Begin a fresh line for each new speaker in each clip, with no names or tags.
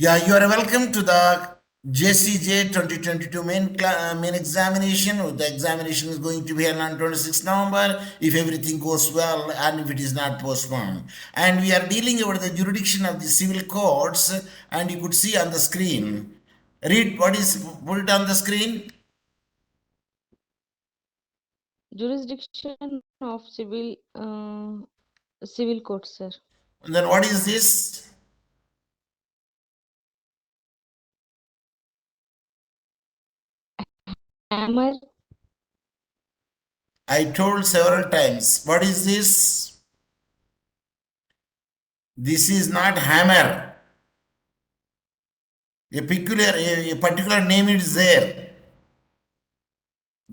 Yeah, you are welcome to the JCJ 2022 main examination. The examination is going to be held on 26th November if everything goes well and if it is not postponed. And we are dealing over the jurisdiction of the civil courts, and you could see on the screen. Read what is put on the screen.
Jurisdiction of civil court, sir.
And then what is this?
Hammer.
I told several times. What is this? This is not hammer. A particular name is there.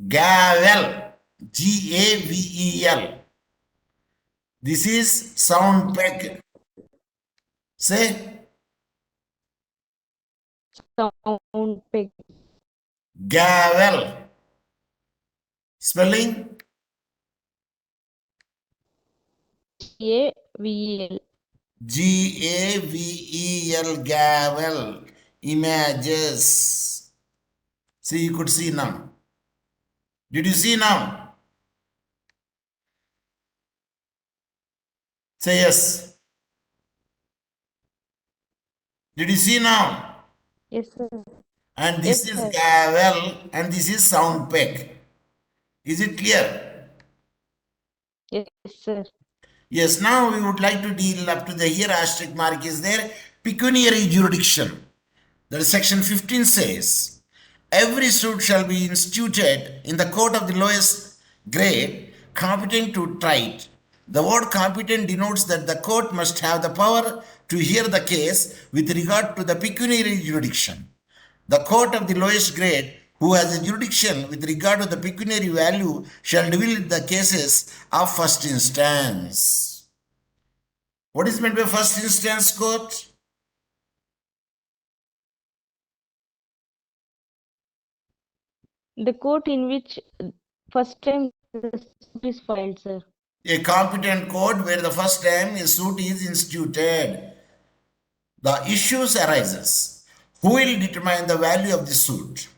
Gavel. Gavel. This is sound peg. Say
Sound peg.
gavel. Spelling
Gavel.
Gavel. Gavel. Images. See, you could see now. Did you see now? Say yes. Did you see now?
Yes, sir.
And this
Yes,
is
sir.
gavel and this is sound peg. Is it clear?
Yes, sir.
Yes, now we would like to deal up to the here asterisk mark is there. Pecuniary jurisdiction. That is section 15 says, every suit shall be instituted in the court of the lowest grade competent to try it. The word competent denotes that the court must have the power to hear the case with regard to the pecuniary jurisdiction. The court of the lowest grade who has a jurisdiction with regard to the pecuniary value shall deal with the cases of first instance. What is meant by first instance court?
The court in which first time the suit is filed, sir.
A competent court where the first time a suit is instituted. The issues arises. Who will determine the value of the suit?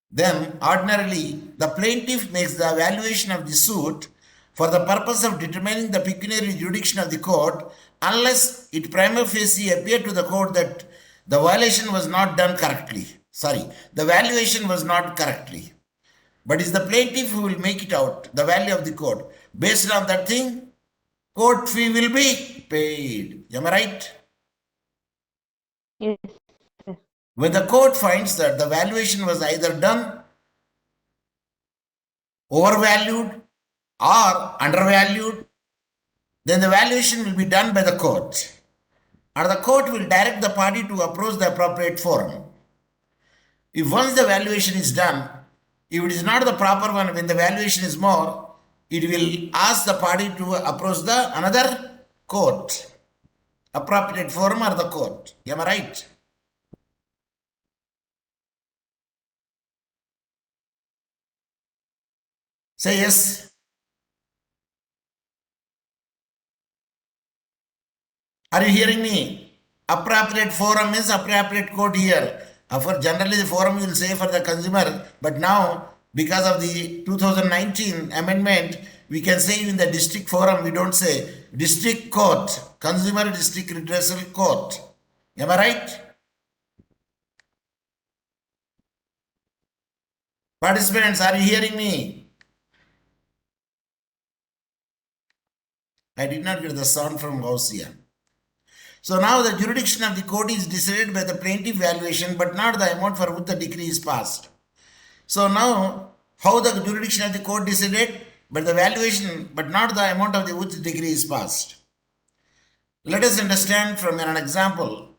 Then, ordinarily, the plaintiff makes the evaluation of the suit for the purpose of determining the pecuniary jurisdiction of the court, unless it prima facie appear to the court that the violation was not done correctly. The valuation was not correctly. But it's the plaintiff who will make it out, the value of the court. Based on that thing, court fee will be paid. Am I right?
Yes, sir.
When the court finds that the valuation was either done overvalued or undervalued, then the valuation will be done by the court. And the court will direct the party to approach the appropriate forum. If once the valuation is done, if it is not the proper one, when the valuation is more, it will ask the party to approach the another court, appropriate forum or the court. Am I right? Say yes. Are you hearing me? Appropriate forum is appropriate court here. For generally the forum you will say for the consumer, but now because of the 2019 amendment, we can say in the district forum, we don't say district court, consumer district redressal court. Am I right? Participants, are you hearing me? I did not get the sound from house here. So now the jurisdiction of the court is decided by the plaintiff valuation, but not the amount for which the decree is passed. So now, how the jurisdiction of the court decided? But the valuation, but not the amount of the which the decree is passed. Let us understand from an example.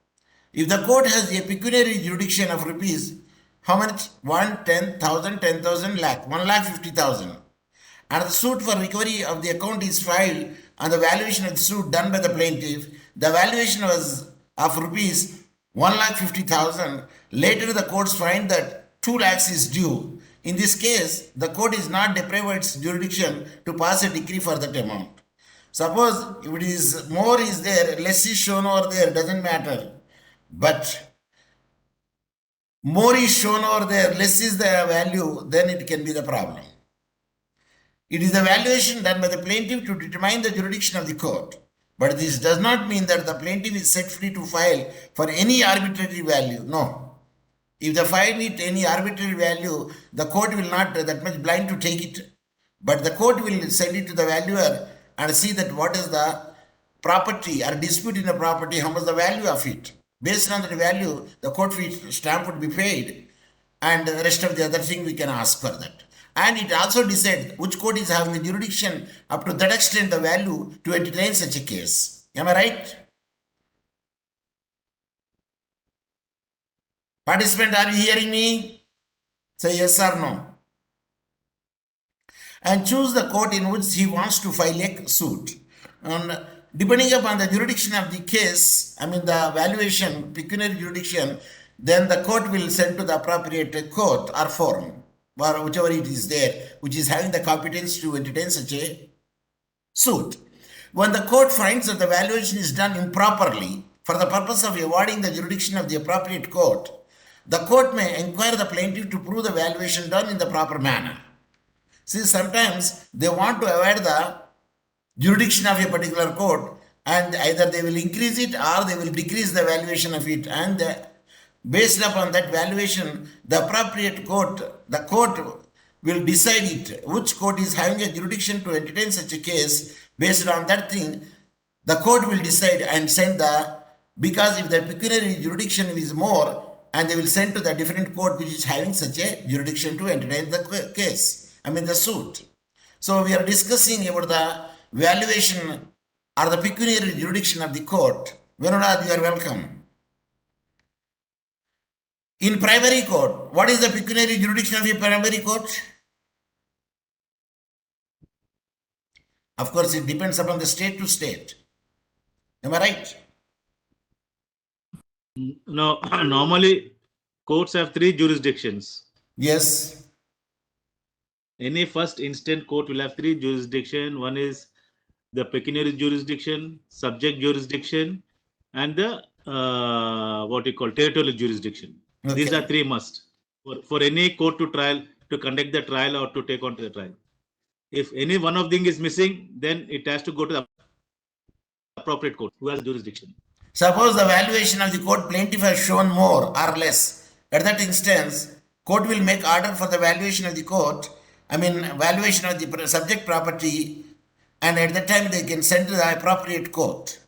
If the court has a pecuniary jurisdiction of rupees, how much? 1, 10,000, 10,000 lakh, 1,50,000. And the suit for recovery of the account is filed on the valuation of the suit done by the plaintiff. The valuation was of rupees 1,50,000. Later the courts find that 2 lakhs is due. In this case, the court is not deprived its jurisdiction to pass a decree for that amount. Suppose if it is more is there, less is shown over there, doesn't matter. But more is shown over there, less is the value, then it can be the problem. It is the valuation done by the plaintiff to determine the jurisdiction of the court. But this does not mean that the plaintiff is set free to file for any arbitrary value. No. If they file it any arbitrary value, the court will not that much blind to take it. But the court will send it to the valuer and see that what is the property or dispute in the property, how much the value of it. Based on that value, the court fee stamp would be paid, and the rest of the other thing we can ask for that. And it also decides which court is having the jurisdiction up to that extent the value to entertain such a case. Am I right? Participant, are you hearing me? Say yes or no. And choose the court in which he wants to file a suit. And depending upon the jurisdiction of the case, the valuation, pecuniary jurisdiction, then the court will send to the appropriate court or forum, or whichever it is there, which is having the competence to entertain such a suit. When the court finds that the valuation is done improperly for the purpose of awarding the jurisdiction of the appropriate court, the court may inquire the plaintiff to prove the valuation done in the proper manner. See, sometimes they want to avoid the jurisdiction of a particular court, and either they will increase it or they will decrease the valuation of it, and based upon that valuation, the appropriate court, the court will decide it, which court is having a jurisdiction to entertain such a case. Based on that thing, the court will decide and send because if the pecuniary jurisdiction is more, and they will send to the different court which is having such a jurisdiction to entertain the case, the suit. So we are discussing about the valuation or the pecuniary jurisdiction of the court. Vinod, you are welcome. In primary court, what is the pecuniary jurisdiction of a primary court? Of course, it depends upon the state to state. Am I right?
No, normally courts have 3 jurisdictions.
Yes.
Any first instant court will have 3 jurisdictions. One is the pecuniary jurisdiction, subject jurisdiction, and the territorial jurisdiction. Okay. These are 3 must for any court to conduct the trial or to take on to the trial. If any one of them is missing, then it has to go to the appropriate court who has jurisdiction.
Suppose the valuation of the court plaintiff has shown more or less. At that instance, court will make order for the valuation of the court, valuation of the subject property, and at that time they can send to the appropriate court.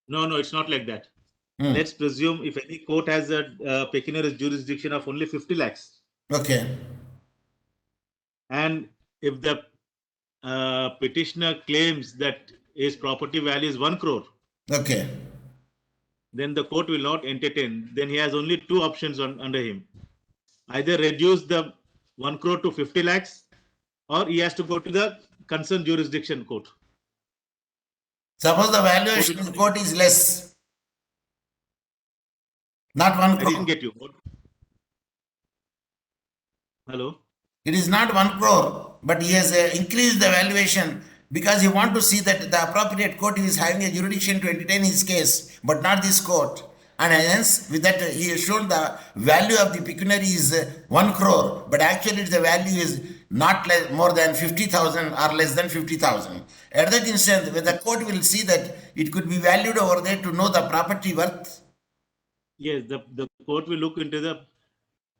No, it's not like that. Let's presume if any court has a pecuniary jurisdiction of only 50 lakhs.
Okay.
And if the petitioner claims that his property value is 1 crore.
Okay.
Then the court will not entertain. Then he has only 2 options under him. Either reduce the 1 crore to 50 lakhs, or he has to go to the concerned jurisdiction court.
Suppose the valuation of the court is less. Not 1 crore.
I didn't get you. Hello?
It is not 1 crore, but he has increased the valuation because he wants to see that the appropriate court is having a jurisdiction to entertain his case, but not this court. And hence, with that, he has shown the value of the pecuniary is 1 crore, but actually the value is not more than 50,000 or less than 50,000. At that instant, when the court will see that it could be valued over there to know the property worth.
Yes, the court will look into the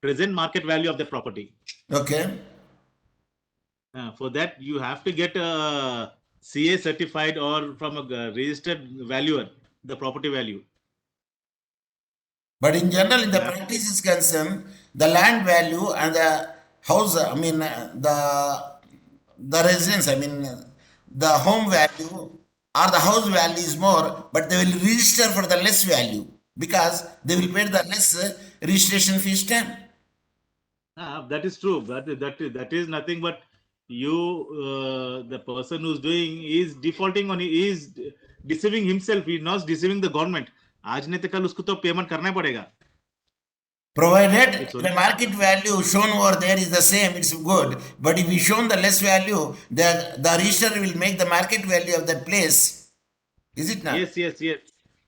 present market value of the property.
Okay.
For that, you have to get a CA certified or from a registered valuer, the property value.
But in general, in the practice is concerned, the land value and the house, the residence, the home value or the house value is more, but they will register for the less value because they will pay the less registration fee stamp.
That is true. That is nothing but the person who's doing is defaulting on, he is deceiving himself. He is not deceiving the government. आज नहीं तो कल उसको तो payment करना पड़ेगा.
Provided the market value shown over there is the same, it's good. But if we shown the less value, the registrar will make the market value of that place. Is it not?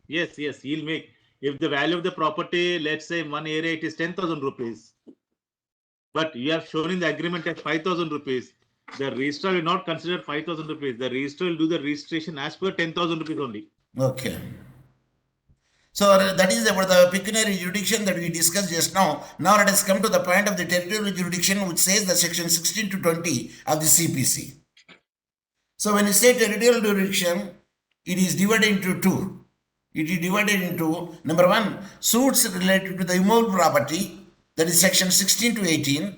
Yes. He'll make. if the value of the property, let's say in one area it is 10,000 rupees, but you have shown in the agreement as 5,000 rupees, the registrar will not consider 5,000 rupees. The registrar will do the registration as per 10,000 rupees only.
Okay. So that is about the pecuniary jurisdiction that we discussed just now. Now let us come to the point of the territorial jurisdiction, which says the section 16 to 20 of the CPC. So when you say territorial jurisdiction, it is divided into two. It is divided into, number one, suits related to the immovable property, that is section 16 to 18,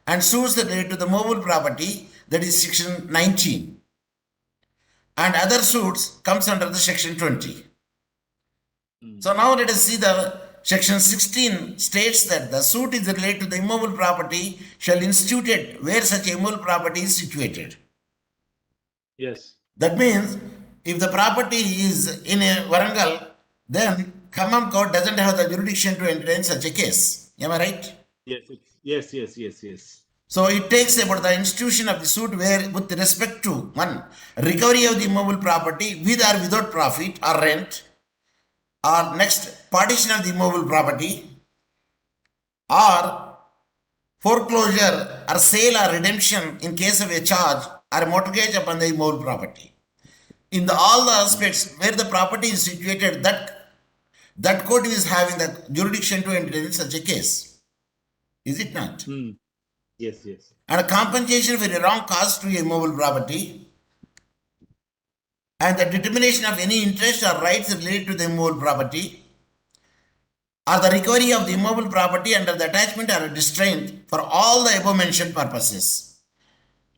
and suits related to the movable property, that is section 19. And other suits comes under the section 20. So now let us see the section 16 states that the suit is related to the immovable property shall institute it where such immovable property is situated.
Yes.
That means if the property is in a Warangal, then Khammam court doesn't have the jurisdiction to entertain such a case. Am I right?
Yes.
So it takes about the institution of the suit where with respect to one, recovery of the immovable property with or without profit or rent, or next, partition of the immovable property, or foreclosure or sale or redemption in case of a charge or mortgage upon the immovable property. In all the aspects where the property is situated, that court is having the jurisdiction to entertain such a case. Is it not?
Yes.
And a compensation for a wrong cause to a immovable property, and the determination of any interest or rights related to the immovable property, or the recovery of the immovable property under the attachment or restraint for all the above mentioned purposes.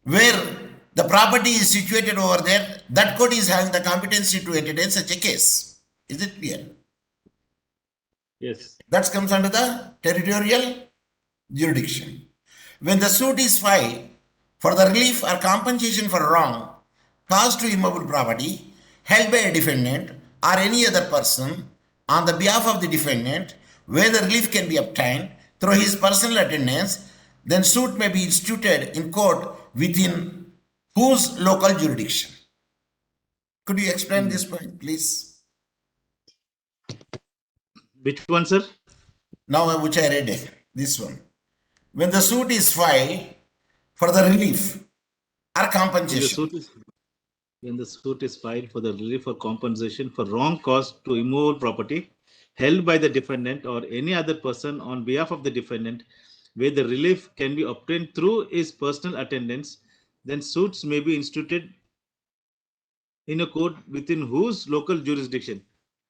Where the property is situated over there, that court is having the competency to entertain such a case. Is it clear?
Yes.
That comes under the territorial jurisdiction. When the suit is filed for the relief or compensation for wrong caused to immovable property held by a defendant or any other person on the behalf of the defendant, where the relief can be obtained through his personal attendance, then suit may be instituted in court within whose local jurisdiction. Could you explain this point, please?
Which one, sir?
Now, which I read, this one. When the suit is filed for the relief or compensation.
When the suit is filed for the relief or compensation for wrong caused to immovable property held by the defendant or any other person on behalf of the defendant, where the relief can be obtained through his personal attendance, then suits may be instituted in a court within whose local jurisdiction,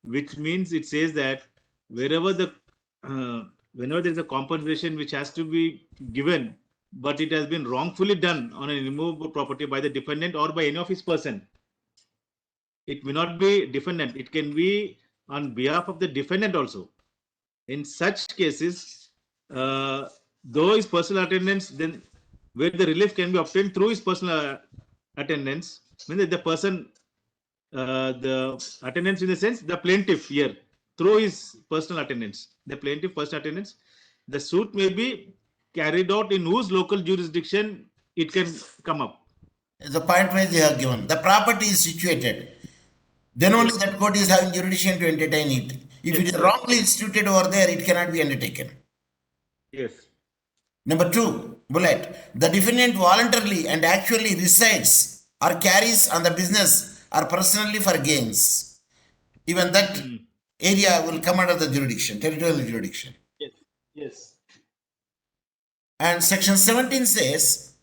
which means it says that whenever there is a compensation which has to be given, but it has been wrongfully done on an immovable property by the defendant or by any of his person, it may not be defendant, it can be on behalf of the defendant also. In such cases, though his personal attendance, then where the relief can be obtained through his personal attendance, means that the person, the attendance in the sense, the plaintiff here, through his personal attendance, the plaintiff personal attendance, the suit may be carried out in whose local jurisdiction it can come up.
The point wise they have given. The property is situated. Then only that court is having jurisdiction to entertain it. If it is wrongly instituted over there, it cannot be undertaken.
Yes.
Number 2, bullet. The defendant voluntarily and actually resides or carries on the business or personally for gains. Even that area will come under the jurisdiction, territorial jurisdiction.
Yes.
And section 17 says,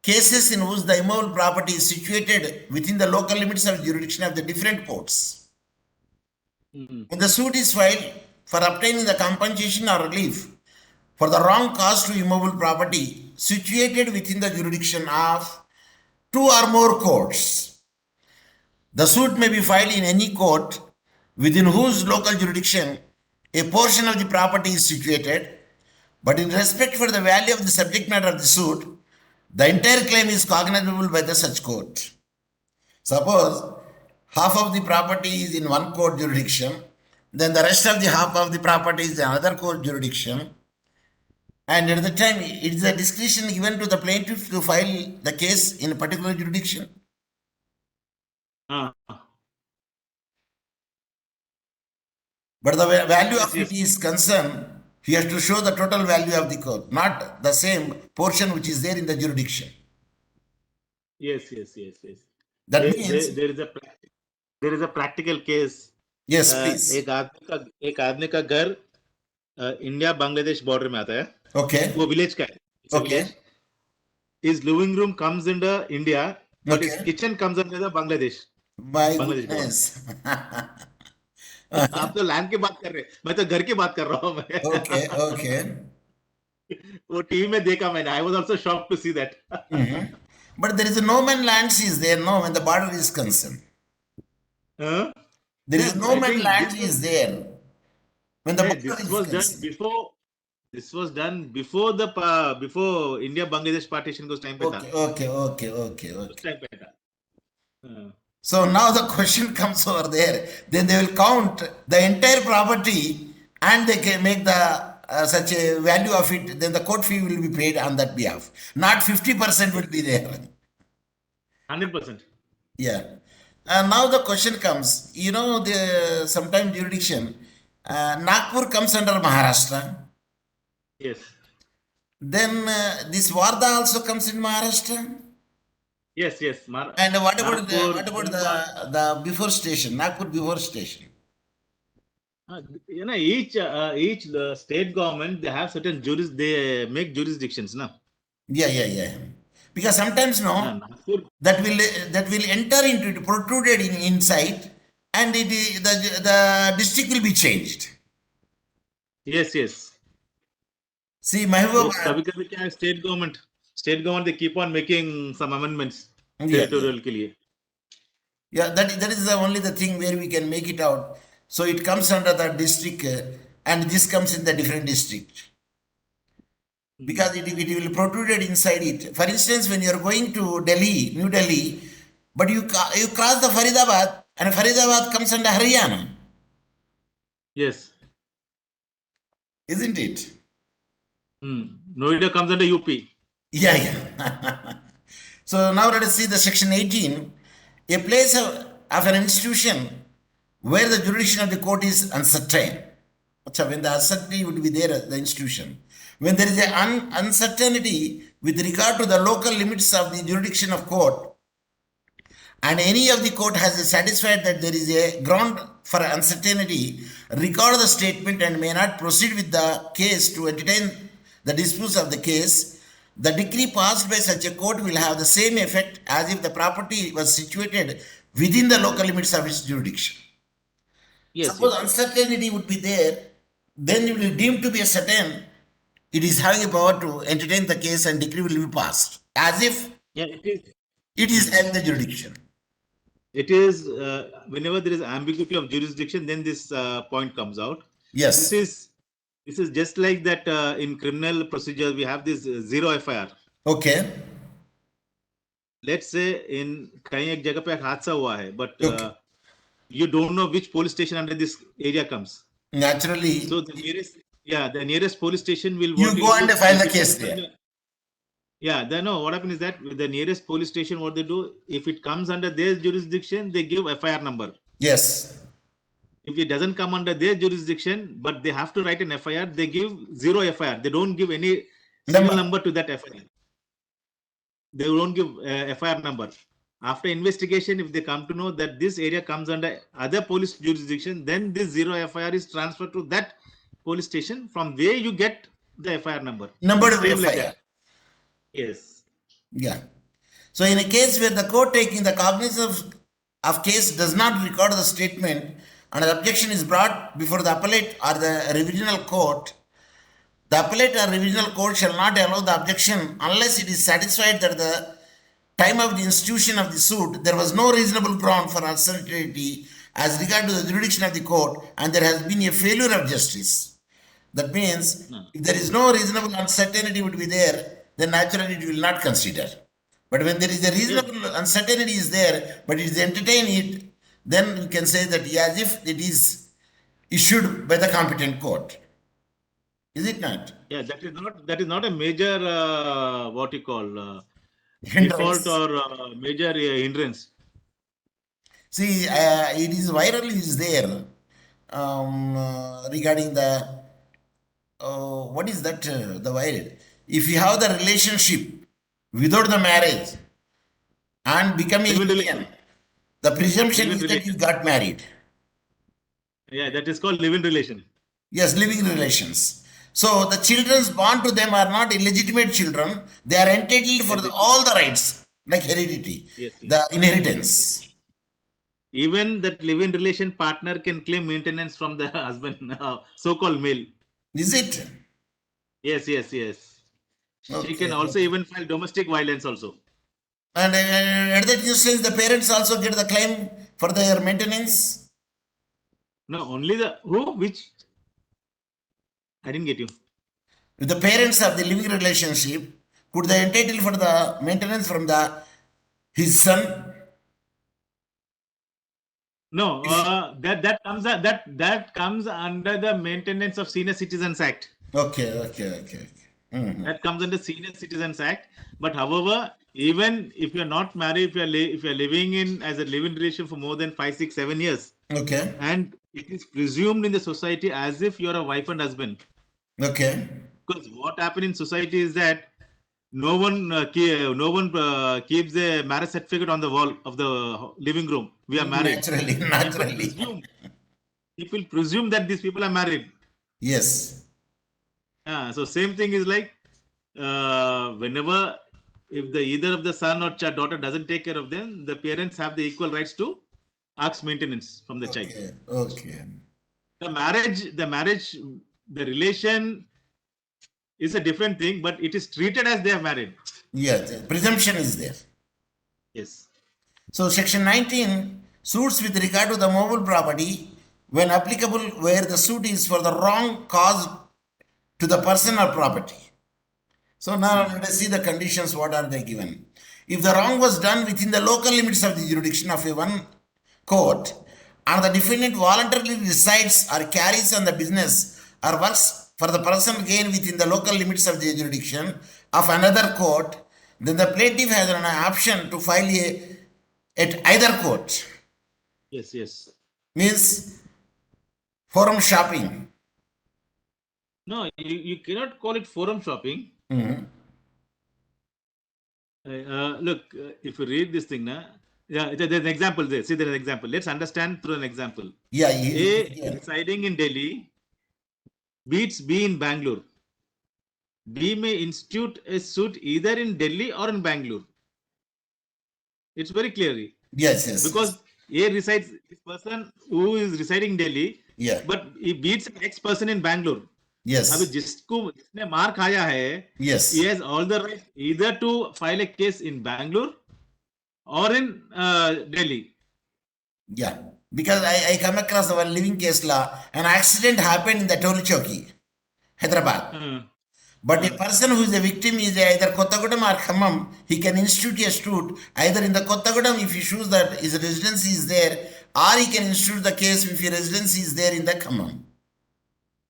cases in which the immovable property is situated within the local limits of jurisdiction of the different courts. When the suit is filed for obtaining the compensation or relief for the wrong caused to immovable property situated within the jurisdiction of 2 or more courts, the suit may be filed in any court within whose local jurisdiction a portion of the property is situated, but in respect for the value of the subject matter of the suit, the entire claim is cognizable by the such court. Suppose half of the property is in one court jurisdiction, then the rest of the half of the property is in another court jurisdiction, and at the time it is a discretion given to the plaintiff to file the case in a particular jurisdiction. But the value
Yes,
of it
yes,
is concerned, he has to show the total value of the court, not the same portion which is there in the jurisdiction.
yes, yes, yes, yes.
That means,
There is a practical case.
yes, please.
एक आदमी का घर India Bangladesh border में आता है.
Okay,
वो village का है. It's a
okay,
village. His living room comes under India, but his
okay.
kitchen comes under the Bangladesh
My
Bangladesh border.
goodness.
आप तो लैंड की बात कर रहे हैं, मैं तो घर की बात कर रहा हूँ मैं.
Okay, okay.
वो टीवी में देखा मैंने. I was also shocked to see that.
Mhm. But there is a no man lands is there, no, when the border is concerned.
Huh?
There is
Yeah,
no
I
man
think
land
this was,
is there when the
yeah,
border
this
is
was done
concerned.
before. This was done before the before India Bangladesh partition को उस time पे था.
Okay, okay, okay, okay,
उस
okay.
time पे था. हाँ.
So now the question comes over there. Then they will count the entire property and they can make the such a value of it. Then the court fee will be paid on that behalf. Not 50% will be there.
100%.
Yeah. And now the question comes. You know, the sometime jurisdiction, Nagpur comes under Maharashtra.
Yes.
Then this Wardha also comes in Maharashtra.
Yes, yes.
And what about
Nagpur,
the before station, Nagpur before station?
you know, each state government, they have certain they make jurisdictions, no?
Yeah. Because sometimes
Nagpur,
that will enter into it, protruded inside, and the district will be changed.
yes, yes.
See,
So,
Mahbubabad.
कभी-कभी क्या है, state government, they keep on making some amendments
Yeah.
territorial के लिए.
Yeah, that is the only the thing where we can make it out. So it comes under the district, and this comes in the different district. Because it will protruded inside it. For instance, when you are going to Delhi, New Delhi, but you cross the Faridabad, and Faridabad comes under Haryana,
Yes.
isn't it?
Noida comes under UP.
Yeah. So now let us see the section 18. A place of an institution where the jurisdiction of the court is uncertain. When the uncertainty would be there at the institution. When there is an uncertainty with regard to the local limits of the jurisdiction of court, and any of the court has satisfied that there is a ground for uncertainty, record the statement and may not proceed with the case to entertain the disputes of the case, the decree passed by such a court will have the same effect as if the property was situated within the local limits of its jurisdiction.
Yes.
Suppose uncertainty would be there, then it will be deemed to be a certain, it is having a power to entertain the case and decree will be passed as if it is having the jurisdiction.
It is whenever there is ambiguity of jurisdiction, then this point comes out.
Yes.
This is just like that in criminal procedure we have this zero FIR.
Okay.
Let's say in कहीं एक जगह पे एक हादसा हुआ है, but you don't know which police station under this area comes.
Naturally.
So the nearest police station will.
You go and file the case there.
Yeah, what happens is that with the nearest police station, what they do, if it comes under their jurisdiction, they give FIR number.
Yes.
If it doesn't come under their jurisdiction, but they have to write an FIR, they give zero FIR. They don't give any serial number to that FIR. They don't give FIR number. After investigation, if they come to know that this area comes under other police jurisdiction, then this zero FIR is transferred to that police station from where you get the FIR number.
Number of
FIR.
like
Yes.
Yeah. So in a case where the court taking the cognizance of case does not record the statement and the objection is brought before the appellate or the revisional court, the appellate or revisional court shall not allow the objection unless it is satisfied that the time of the institution of the suit there was no reasonable ground for uncertainty as regard to the jurisdiction of the court and there has been a failure of justice. That means if there is no reasonable uncertainty would be there, then naturally it will not consider. But when there is a reasonable uncertainty is there, but it is entertained it, then you can say that as if it is issued by the competent court. Is it not?
Yeah, that is not a major what you call
Hindrance.
default or major hindrance.
See, it is viral is there. regarding the what is that the word? If you have the relationship without the marriage and becoming
Living
Indian,
relation.
the presumption
Living
is that you
relation.
got married.
Yeah, that is called living relation.
Yes, living relations. So the children born to them are not illegitimate children. They are entitled for all the rights, like heredity,
Yes, yes.
the inheritance.
Even that living relation partner can claim maintenance from the husband, so-called male.
Is it?
Yes, yes, yes. She can
Okay.
also even file domestic violence also.
And at that instance, the parents also get the claim for their maintenance.
No, only the who? Which? I didn't get you.
If the parents have the living relationship, could they entitle for the maintenance from the his son?
No, that comes under the Maintenance of Senior Citizens Act.
Okay. Mhm.
That comes under Senior Citizens Act. But however, even if you're not married, if you're living in as a living relation for more than 5, 6, 7 years,
Okay.
and it is presumed in the society as if you're a wife and husband.
Okay.
Because what happened in society is that no one keeps a marriage certificate on the wall of the living room. We are married.
Naturally.
People presume that these people are married.
Yes.
So same thing is like whenever if the either of the son or daughter doesn't take care of them, the parents have the equal rights to ask maintenance from the child.
Okay.
The relation is a different thing, but it is treated as they are married.
Yes. Presumption is there.
Yes.
So section 19 suits with regard to the movable property when applicable where the suit is for the wrong caused to the person or property. So now let us see the conditions. What are they given? If the wrong was done within the local limits of the jurisdiction of a one court and the defendant voluntarily resides or carries on the business or works for the personal gain within the local limits of the jurisdiction of another court, then the plaintiff has an option to file at either court.
Yes.
Means forum shopping.
No, you cannot call it forum shopping.
Mm-hmm.
Look, if you read this thing, there's an example there. See, there's an example. Let's understand through an example. A residing in Delhi beats B in Bangalore. B may institute a suit either in Delhi or in Bangalore. It's very clear.
Yes.
Because A resides, this person who is residing in Delhi,
Yeah.
but he beats the next person in Bangalore.
Yes.
अभी जिसने मार खाया है,
yes,
he has all the right either to file a case in Bangalore or in Delhi.
Yeah, because I come across our living case law. An accident happened in the Toli Chowki, Hyderabad. But a person who is a victim is either Kottagudam or Khammam. He can institute a suit either in the Kottagudam if he shows that his residency is there, or he can institute the case if his residency is there in the Khammam.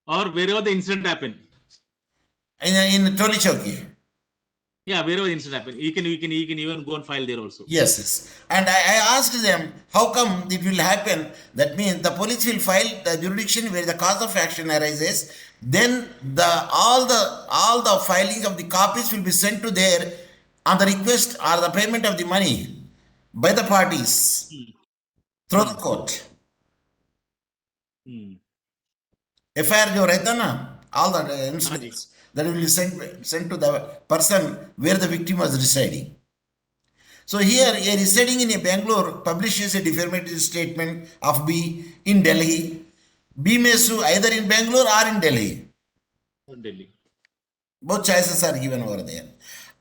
Or wherever the incident happened.
In Toli Chowki.
Yeah, wherever the incident happened. He can even go and file there also.
Yes. And I asked them, how come it will happen? That means the police will file the jurisdiction where the cause of action arises. Then all the filing of the copies will be sent to there on the request or the payment of the money by the parties through the court. FIR jo rehta na, all the incidents that will be sent to the person where the victim was residing. So here, a residing in a Bangalore publishes a defamatory statement of B in Delhi. B may sue either in Bangalore or in Delhi. Both choices are given over there.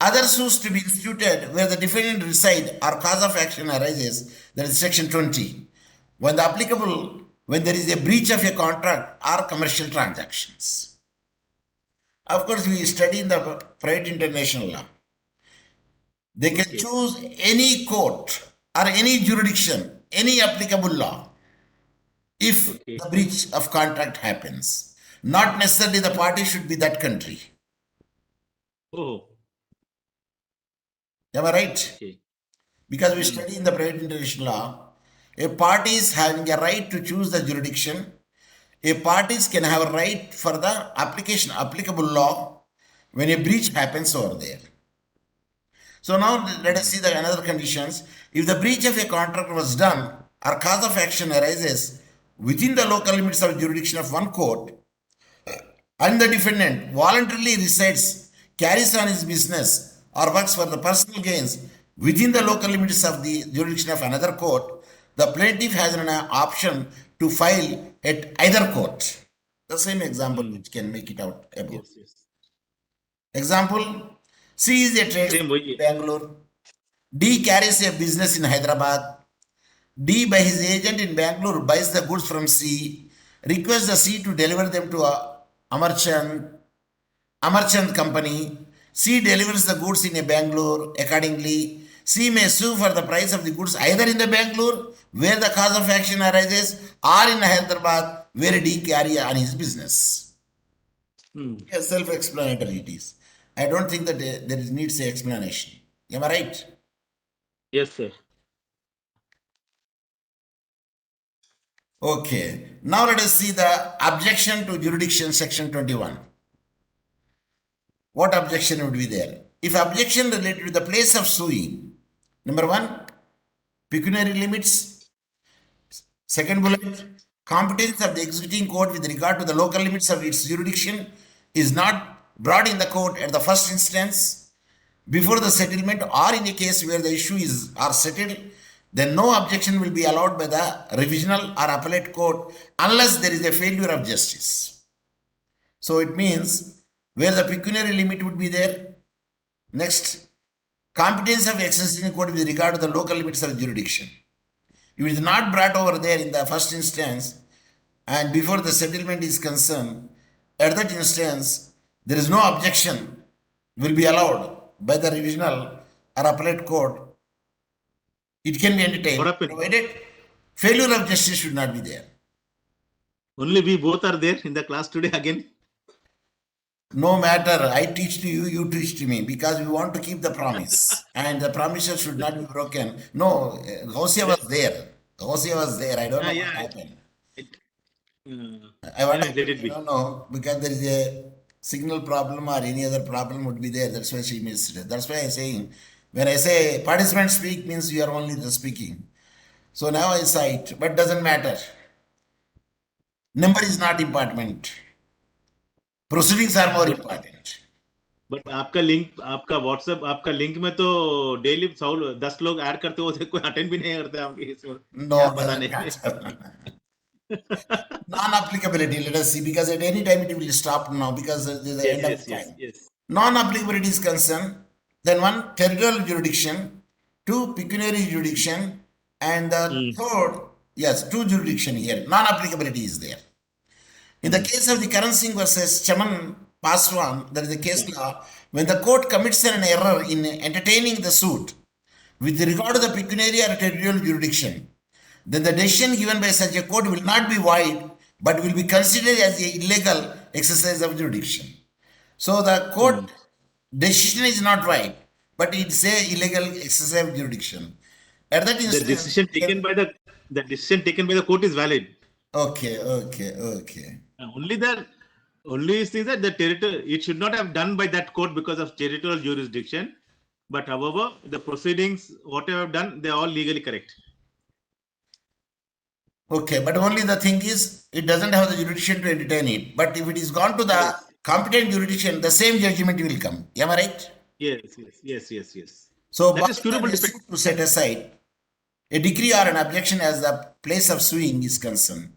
Other suits to be instituted where the defendant reside or cause of action arises, that is section 20, when there is a breach of a contract or commercial transactions. Of course, we study in the private international law. They can choose any court or any jurisdiction, any applicable law, if the breach of contract happens. Not necessarily the party should be that country.
Oh.
Am I right?
Okay.
Because we study in the private international law, a party is having a right to choose the jurisdiction a parties can have a right for the applicable law when a breach happens over there. So now let us see the another conditions. If the breach of a contract was done or cause of action arises within the local limits of jurisdiction of one court, and the defendant voluntarily resides, carries on his business or works for the personal gains within the local limits of the jurisdiction of another court, the plaintiff has an option to file at either court. The same example which can make it out above.
Yes, yes.
Example, C is a trade
Same way.
in Bangalore. D carries a business in Hyderabad. D, by his agent in Bangalore, buys the goods from C, requests the C to deliver them to Amarchand company. C delivers the goods in a Bangalore. Accordingly, C may sue for the price of the goods either in the Bangalore, where the cause of action arises, or in Hyderabad, where D carry on his business. Yes, self-explanatory it is. I don't think that there needs an explanation. Am I right?
Yes, sir.
Okay. Now let us see the objection to jurisdiction section 21. What objection would be there? If objection related to the place of suing, number 1, pecuniary limits. Second bullet, competence of the executing court with regard to the local limits of its jurisdiction is not brought in the court at the first instance before the settlement, or in a case where the issue are settled, then no objection will be allowed by the revisional or appellate court unless there is a failure of justice. So it means where the pecuniary limit would be there. Next, competence of executing court with regard to the local limits of jurisdiction. If it is not brought over there in the first instance and before the settlement is concerned, at that instance, there is no objection will be allowed by the revisional or appellate court. It can be entertained, provided failure of justice should not be there.
Only we both are there in the class today again.
No matter, I teach to you, you teach to me, because we want to keep the promise, and the promises should not be broken. No, Hosea was there. Hosea was there. I don't know what happened. I want to, don't know, because there is a signal problem or any other problem would be there. That's why she missed it. That's why I'm saying, when I say participants speak, means you are only the speaking. So now I cite, but doesn't matter. Number is not important. Proceedings are more important.
But आपका link, आपका WhatsApp, आपका link में तो daily 10 लोग add करते हो, कोई attend भी नहीं करते आपके इसमें.
No, पता नहीं. Non-applicability, let us see, because at any time it will stop now because the end of the time.
Yes.
Non-applicability is concerned, then 1, territorial jurisdiction, 2, pecuniary jurisdiction, and the third, yes, 2 jurisdiction here. Non-applicability is there. In the case of the Karan Singh versus Chaman Paswan, there is a case law, when the court commits an error in entertaining the suit with regard to the pecuniary or territorial jurisdiction, then the decision given by such a court will not be void, but will be considered as an illegal exercise of jurisdiction. So the court decision is not right, but it's a illegal exercise of jurisdiction. At that instance,
the decision taken by the court is valid.
Okay.
Only thing that the territory, it should not have done by that court because of territorial jurisdiction. But however, the proceedings, whatever I've done, they are all legally correct.
Okay, but only the thing is, it doesn't have the jurisdiction to entertain it. But if it is gone to the competent jurisdiction, the same judgment will come. Am I right?
Yes.
So,
that is curable defect
to set aside a decree or an objection as the place of suing is concerned.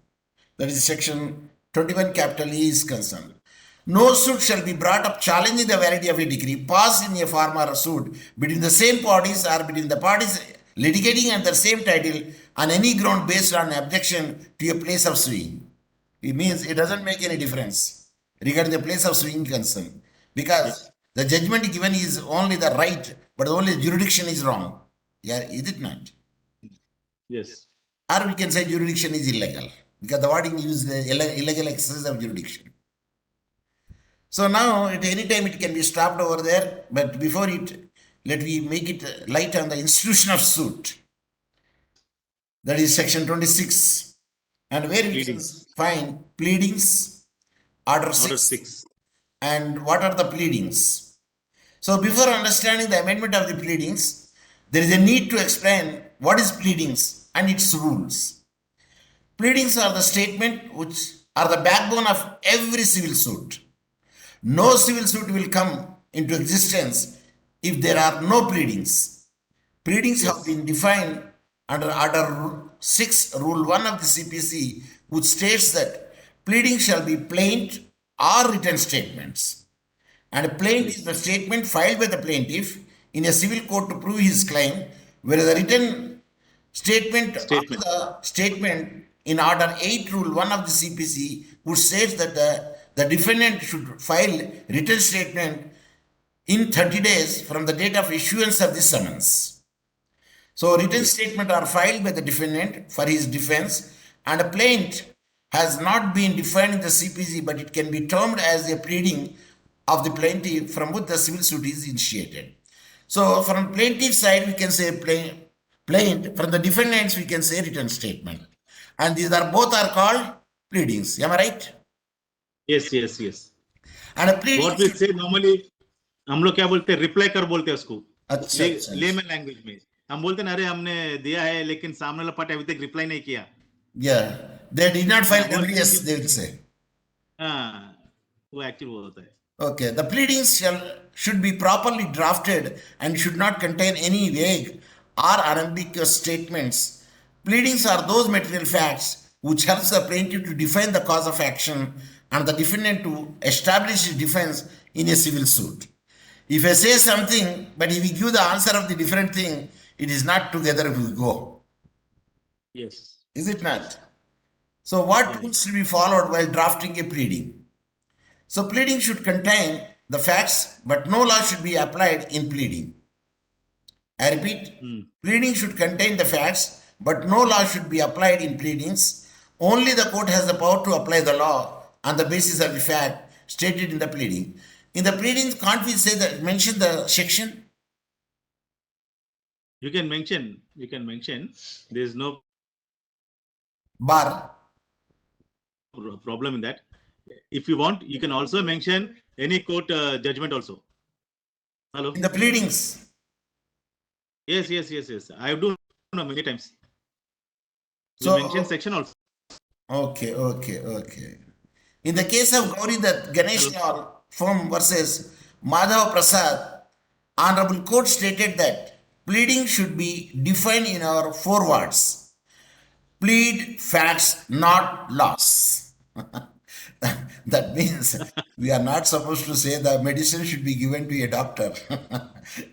That is section 21 capital E is concerned. No suit shall be brought up challenging the validity of a decree passed in a form or a suit between the same parties or between the parties litigating under the same title on any ground based on objection to a place of suing. It means it doesn't make any difference regarding the place of suing concern, because the judgment given is only the right, but only the jurisdiction is wrong. Yeah, is it not?
Yes.
Or we can say jurisdiction is illegal, because the wording used the illegal exercise of jurisdiction. So now at any time it can be stopped over there, but before it, let me make it light on the institution of suit. That is section 26 and where we can
Pleadings.
find pleadings, order
Order
6,
6.
and what are the pleadings. So before understanding the amendment of the pleadings, there is a need to explain what is pleadings and its rules. Pleadings are the statement which are the backbone of every civil suit. No civil suit will come into existence if there are no pleadings. Pleadings have been defined under Order 6, Rule 1 of the CPC, which states that pleadings shall be plaint or written statements. And a plaint is the statement filed by the plaintiff in a civil court to prove his claim, whereas a written statement. Or the statement in Order 8, Rule 1 of the CPC, which states that the defendant should file written statement in 30 days from the date of issuance of the summons. So written statement are filed by the defendant for his defense, and a plaint has not been defined in the CPC, but it can be termed as a pleading of the plaintiff from which the civil suit is initiated. So from plaintiff side we can say plaint, from the defendants we can say written statement, and these are both are called pleadings. Am I right?
Yes, yes, yes.
And a pleading,
What we say normally, हम लोग क्या बोलते हैं, reply कर बोलते हैं उसको,
अच्छा,
लेमन लैंग्वेज में हम बोलते हैं अरे हमने दिया है लेकिन सामने वाला पार्टी अभी तक रिप्लाई नहीं किया.
Yeah, they did not file WS, they will say.
हाँ, वो एक्चुअली वो होता है.
Okay, the pleadings should be properly drafted and should not contain any vague or unambiguous statements. Pleadings are those material facts which helps the plaintiff to define the cause of action and the defendant to establish his defense in a civil suit. If I say something, but if we give the answer of the different thing, it is not together if we go.
Yes.
Is it not? So what rules should be followed while drafting a pleading? So pleading should contain the facts, but no law should be applied in pleading. I repeat, pleading should contain the facts, but no law should be applied in pleadings. Only the court has the power to apply the law on the basis of the fact stated in the pleading. In the pleading, can't we say that, mention the section?
You can mention. There is no
Bar.
problem in that. If you want, you can also mention any court judgment also. Hello.
In the pleadings.
Yes. I have done many times.
So
mention section also.
Okay. In the case of Gauri Dutt Ganesh Lal firm versus Madhav Prasad, Honorable Court stated that pleading should be defined in our 4 words. Plead facts, not laws. That means we are not supposed to say the medicine should be given to a doctor.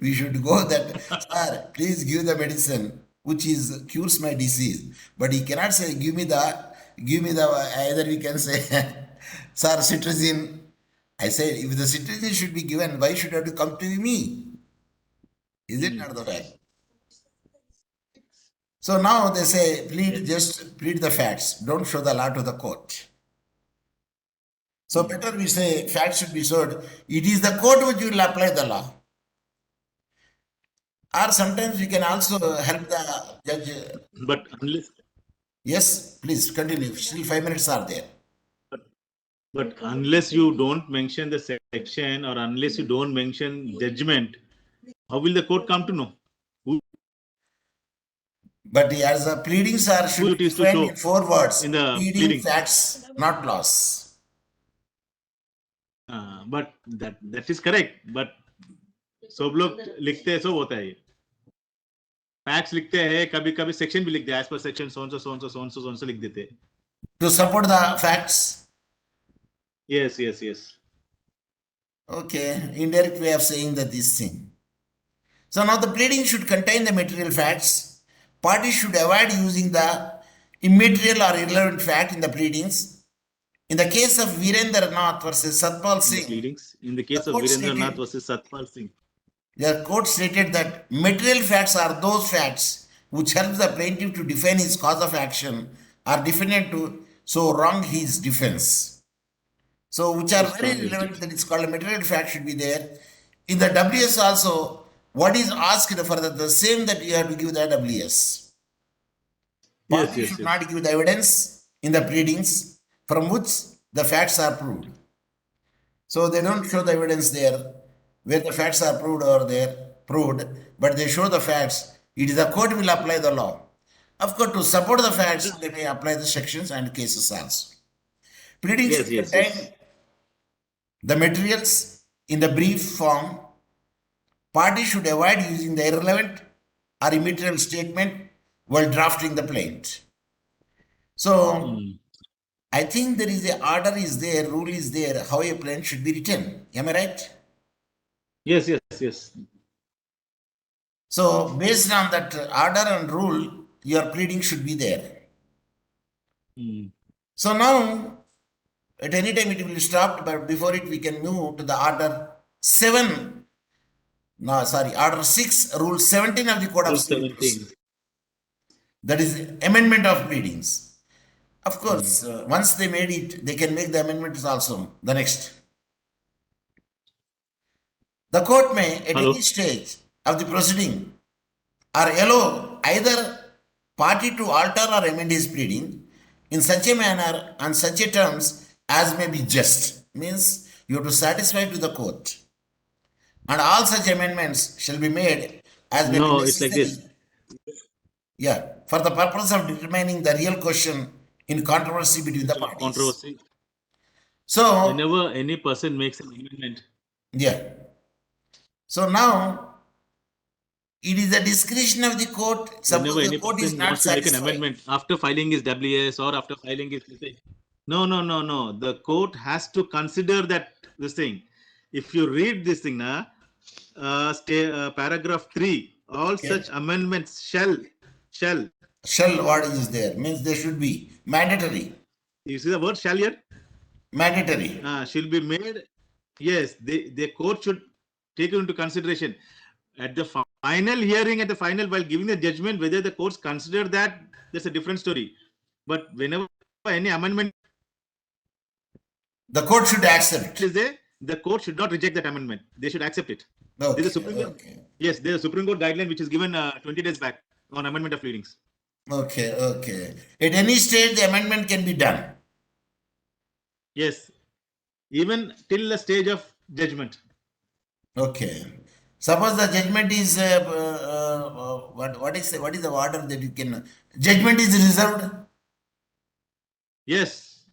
We should go that, sir, please give the medicine which cures my disease. But he cannot say, give me the, either we can say, sir, cetirizine. I said, if the cetirizine should be given, why should it have to come to me? Is it not the right? So now they say, just plead the facts. Don't show the law to the court. So better we say facts should be showed. It is the court which will apply the law. Or sometimes we can also help the judge.
But unless.
Yes, please continue. Still 5 minutes are there.
But unless you don't mention the section or unless you don't mention judgment, how will the court come to know?
But as the pleadings should be defined in 4 words.
In the
pleading facts, not laws.
But that is correct. But सब लोग लिखते हैं, सब होता है ये. Facts लिखते हैं, कभी section भी लिखते हैं. As per section so and so लिख देते हैं.
To support the facts.
Yes.
Okay, indirect way of saying that this thing. So now the pleading should contain the material facts. Parties should avoid using the immaterial or irrelevant fact in the pleadings. In the case of Virendra Nath versus Satpal Singh,
in the case of Virendra Nath versus Satpal Singh,
the court stated that material facts are those facts which help the plaintiff to defend his cause of action or defendant to so wrong his defense. So which are very relevant, that it's called a material fact should be there. In the WS also, what is asked for the same that you have to give the WS. Party should not give the evidence. in the pleadings from which the facts are proved. So they don't show the evidence there where the facts are proved, but they show the facts. It is the court will apply the law. Of course, to support the facts, they may apply the sections and cases also. Pleadings should contain the materials in the brief form. Parties should avoid using the irrelevant or immaterial statement while drafting the plaint. So, I think there is a order is there, rule is there, how a plaint should be written. Am I right?
Yes.
So, based on that order and rule, your pleading should be there. So now, at any time it will be stopped, but before it we can move to the order 7. No, sorry, order 6, rule 17 of the Code of Civil Procedure. That is amendment of pleadings. Of course, once they made it, they can make the amendments also. The next. The court may, at any stage of the proceeding, or allow either party to alter or amend his pleading in such a manner and such a terms as may be just. Means you have to satisfy to the court. And all such amendments shall be made as may be necessary. It's like this. Yeah, for the purpose of determining the real question in controversy between the parties. So,
whenever any person makes an amendment.
Yeah. So now, it is the discretion of the court.
Suppose whenever the court is not satisfied. To make an amendment after filing his WS or after filing his thing. No. The court has to consider that this thing. If you read this thing, paragraph 3, all such amendments shall.
What is there? Means they should be mandatory.
You see the word shall here?
Mandatory.
Shall be made. Yes, the court should take it into consideration. At the final hearing, while giving the judgment, whether the courts consider that, that's a different story. But whenever any amendment,
the court should accept.
The court should not reject that amendment. They should accept it.
Okay,
there's a Supreme Court. Yes, there's a Supreme Court guideline which is given 20 days back on amendment of pleadings.
Okay. At any stage, the amendment can be done.
Yes, even till the stage of judgment.
Okay. Suppose the judgment is what is the order that you can? Judgment is reserved.
Yes,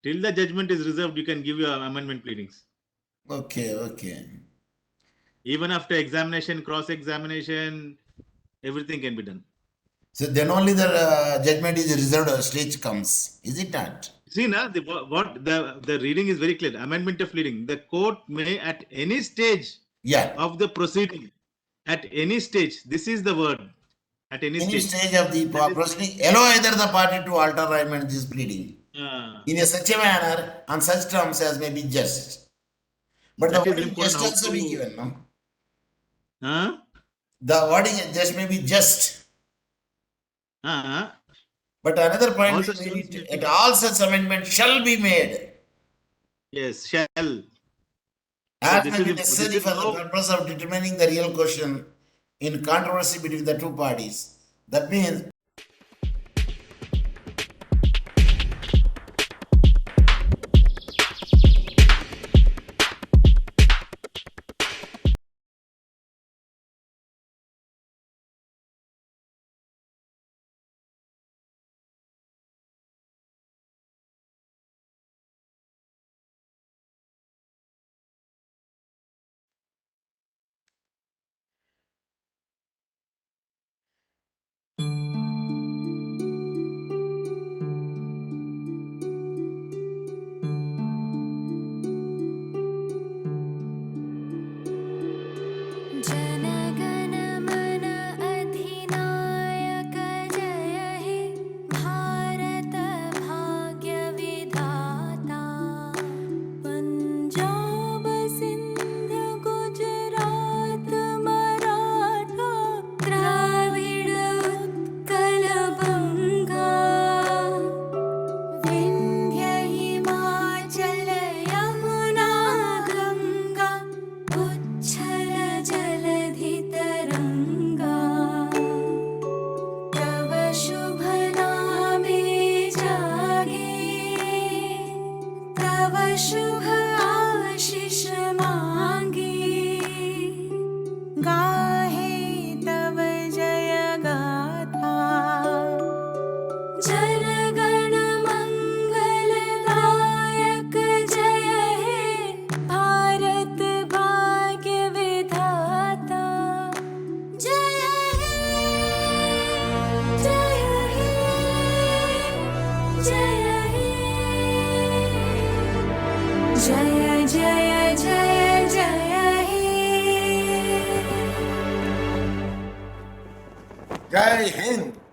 till the judgment is reserved, you can give your amendment pleadings.
Okay.
Even after examination, cross-examination, everything can be done.
So then only the judgment is reserved stage comes. Is it not?
See, the reading is very clear. Amendment of pleading. The court may at any stage of the proceeding, at any stage, this is the word, at any
stage of the proceeding, allow either the party to alter or amend this pleading in a such a manner on such terms as may be just. But the word just also be given, no? The word just may be just. But another point is that all such amendments shall be made.
Yes, shall.
As may be necessary for the purpose of determining the real question in controversy between the two parties. That means Jai Hind.